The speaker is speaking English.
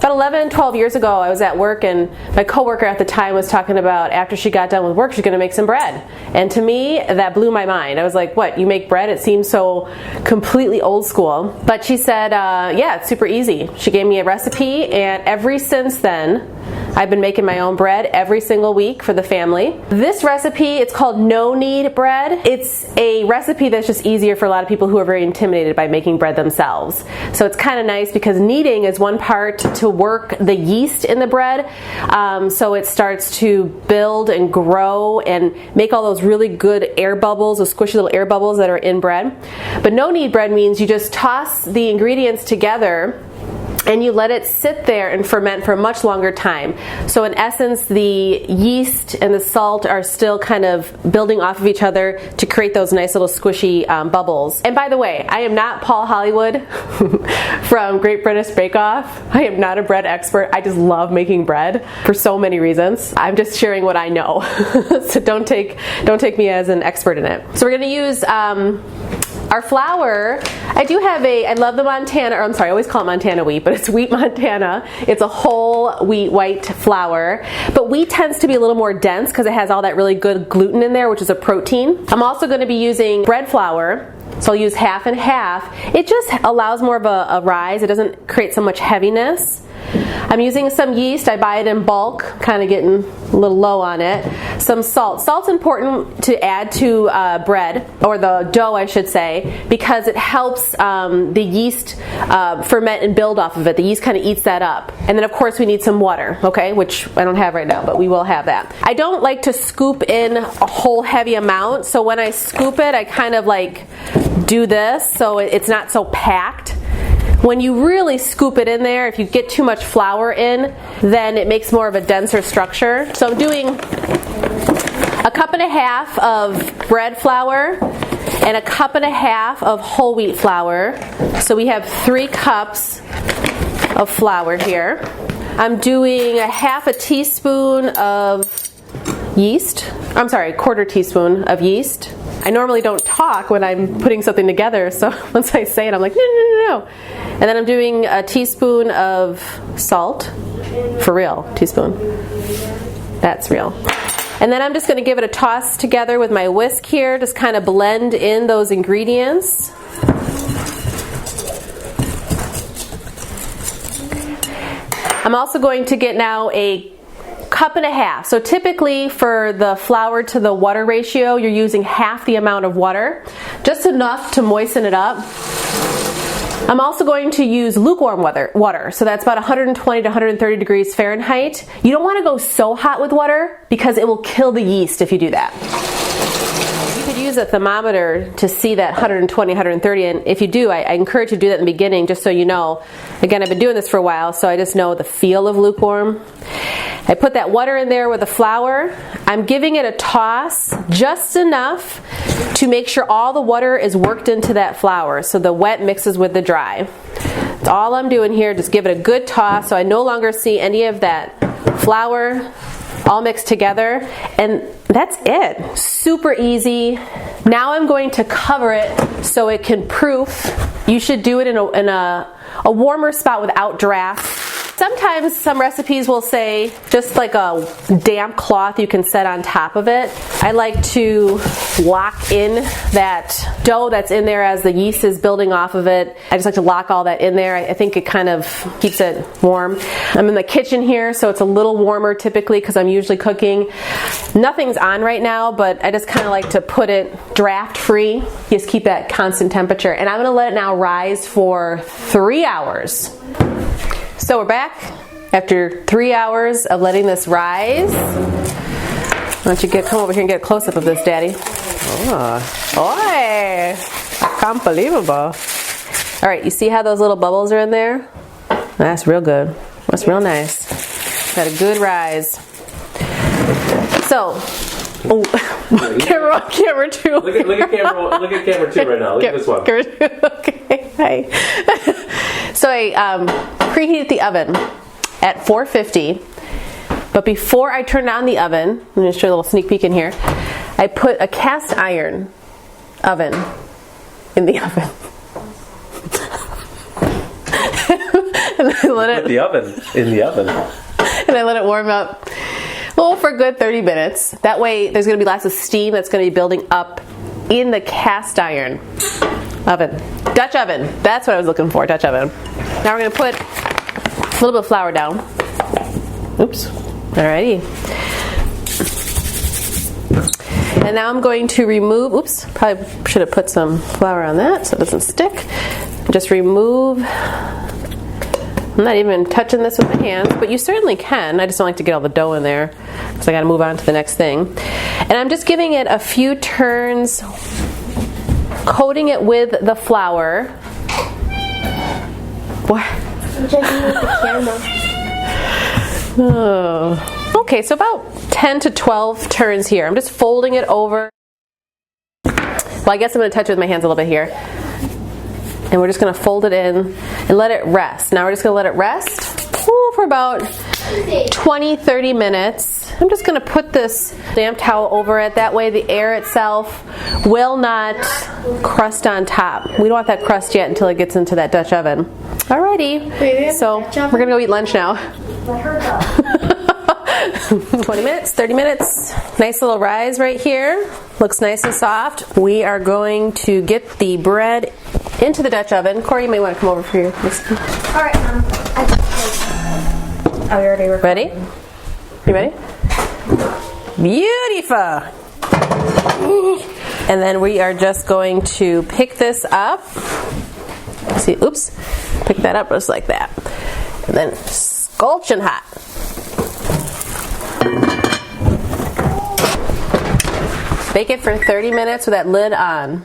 About 11, 12 years ago, I was at work and my coworker at the time was talking about after she got done with work, she's going to make some bread. And to me, that blew my mind. I was like, what, you make bread? It seems so completely old school. But she said, yeah, it's super easy. She gave me a recipe, and ever since then, I've been making my own bread every single week for the family. This recipe, it's called No Knead Bread. It's a recipe that's just easier for a lot of people who are very intimidated by making bread themselves. So it's kind of nice because kneading is one part to work the yeast in the bread, so it starts to build and grow and make all those really good air bubbles, those squishy little air bubbles that are in bread. But no knead bread means you just toss the ingredients together and you let it sit there and ferment for a much longer time. So in essence, the yeast and the salt are still kind of building off of each other to create those nice little squishy bubbles. And by the way, I am not Paul Hollywood from Great British Bake Off. I am not a bread expert. I just love making bread for so many reasons. I'm just sharing what I know. So don't take me as an expert in it. So we're going to use our flour. I love the Montana, or I'm sorry, I always call it Montana wheat, but it's wheat Montana. It's a whole wheat white flour. But wheat tends to be a little more dense because it has all that really good gluten in there, which is a protein. I'm also going to be using bread flour. So I'll use half and half. It just allows more of a rise. It doesn't create so much heaviness. I'm using some yeast. I buy it in bulk, kind of getting a little low on it. Some salt. Salt's important to add to bread, or the dough I should say, because it helps the yeast ferment and build off of it. The yeast kind of eats that up. And then of course we need some water, okay, which I don't have right now, but we will have that. I don't like to scoop in a whole heavy amount, so when I scoop it, I kind of like do this so it's not so packed. When you really scoop it in there, if you get too much flour in, then it makes more of a denser structure. So I'm doing a cup and a half of bread flour and a cup and a half of whole wheat flour. So we have 3 cups of flour here. I'm doing a half a teaspoon of yeast. I'm sorry, quarter teaspoon of yeast. I normally don't talk when I'm putting something together, so once I say it, I'm like, no. And then I'm doing a teaspoon of salt. For real, teaspoon. That's real. And then I'm just going to give it a toss together with my whisk here, just kind of blend in those ingredients. I'm also going to get now a cup and a half. So typically for the flour to the water ratio, you're using half the amount of water, just enough to moisten it up. I'm also going to use lukewarm water. So that's about 120 to 130 degrees Fahrenheit. You don't want to go so hot with water because it will kill the yeast if you do that. You could use a thermometer to see that 120, 130, and if you do, I encourage you to do that in the beginning just so you know. Again, I've been doing this for a while, so I just know the feel of lukewarm. I put that water in there with the flour. I'm giving it a toss just enough to make sure all the water is worked into that flour, so the wet mixes with the dry. That's all I'm doing here, just give it a good toss so I no longer see any of that flour all mixed together, and that's it. Super easy. Now I'm going to cover it so it can proof. You should do it in a warmer spot without draft. Sometimes some recipes will say just like a damp cloth you can set on top of it. I like to lock in that dough that's in there as the yeast is building off of it. I just like to lock all that in there. I think it kind of keeps it warm. I'm in the kitchen here, so it's a little warmer typically because I'm usually cooking. Nothing's on right now, but I just kind of like to put it draft free. Just keep that constant temperature. And I'm going to let it now rise for 3 hours. So we're back after 3 hours of letting this rise. Why don't you come over here and get a close-up of this, Daddy? Oh, oy, unbelievable. All right, you see how those little bubbles are in there? That's real good. That's real nice. Got a good rise. So, camera 2. Look at camera 2 right now. Look at this one. Okay, hi. So I preheated the oven at 450, but before I turned on the oven, let me just show you a little sneak peek in here, I put a cast iron oven in the oven. and I let it in the oven. And I let it warm up, well, for a good 30 minutes. That way there's going to be lots of steam that's going to be building up in the cast iron oven. Dutch oven. That's what I was looking for, Dutch oven. Now we're going to put a little bit of flour down. Oops. Alrighty. And now I'm going to remove, oops, probably should have put some flour on that so it doesn't stick. Just remove, I'm not even touching this with my hands, but you certainly can. I just don't like to get all the dough in there because I got to move on to the next thing. And I'm just giving it a few turns, coating it with the flour. What? I'm checking with the camera. Oh. Okay, so about 10 to 12 turns here. I'm just folding it over. Well, I guess I'm going to touch it with my hands a little bit here. And we're just going to fold it in and let it rest. Now we're just going to let it rest for about 20-30 minutes. I'm just going to put this damp towel over it. That way the air itself will not crust on top. We don't want that crust yet until it gets into that Dutch oven. Alrighty, so we're going to go eat lunch now. 20 minutes, 30 minutes. Nice little rise right here. Looks nice and soft. We are going to get the bread into the Dutch oven. Corey, you may want to come over for your. Alright, we already recorded. Ready? You ready? Beautiful. And then we are just going to pick this up. See, oops. Pick that up just like that. And then scorching hot. Bake it for 30 minutes with that lid on.